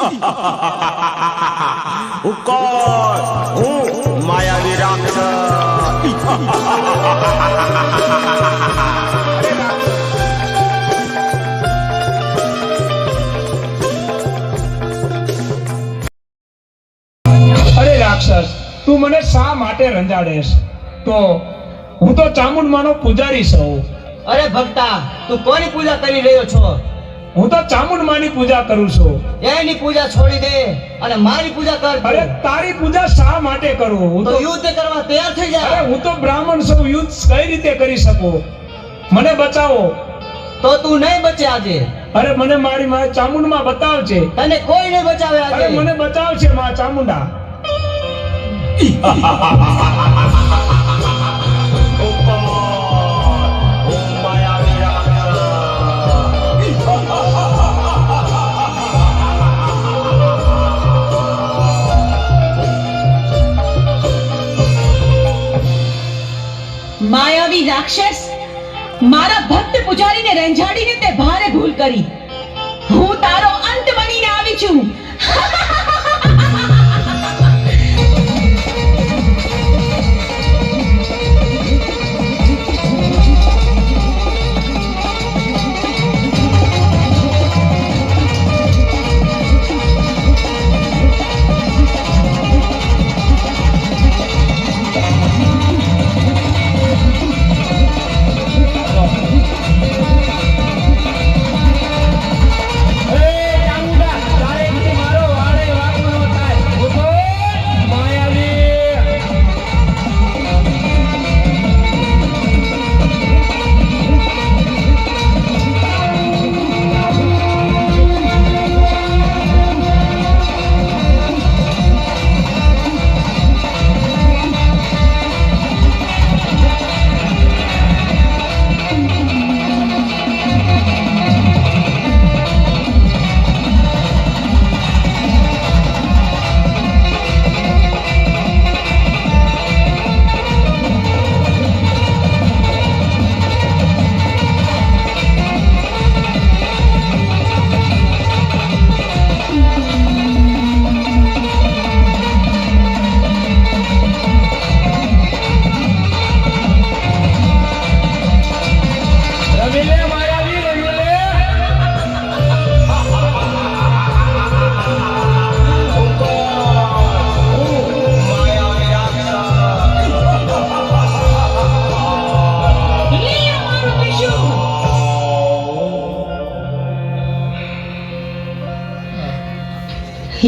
હું માયાવી અરે રાક્ષસ, તું મને શા માટે રંજાડેશ? તો હું તો ચામુંડમાનો પૂજારી છું. અરે ભક્તા, તું કોની પૂજા કરી રહ્યો છો? હું તો ચામુંડમાની પૂજા કરું છું. એની પૂજા છોડી દે અને મારી પૂજા કર. અરે તારી પૂજા શા માટે કરું? હું તો યુદ્ધ કરવા તૈયાર થઈ જા. અરે હું તો બ્રાહ્મણ છું, યુદ્ધ કઈ રીતે કરી શકું? મને બચાવો. તો તું નહીં બચે આજે. અરે મને મારી માં ચામુંડમાં બતાવજે. તને કોઈ નહીં બચાવે આજે. અરે મને બચાવશે માં ચામુંડા. માયાવી રાક્ષસ, મારા ભક્ત પૂજારીને રંજાડીને તે ભારે ભૂલ કરી. હું તારો અંત બનીને આવી છું.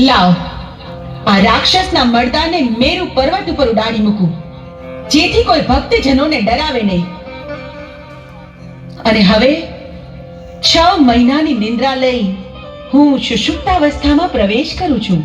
લાવ, આ રાક્ષસના મર્દાને મેરુ પર્વત ઉપર ઉડાડી મૂકું, જેથી કોઈ ભક્તજનોને ડરાવે નહીં. અને હવે 6 મહિનાની નિંદ્રા લઈ હું સુષુપ્તાવસ્થામાં પ્રવેશ કરું છું.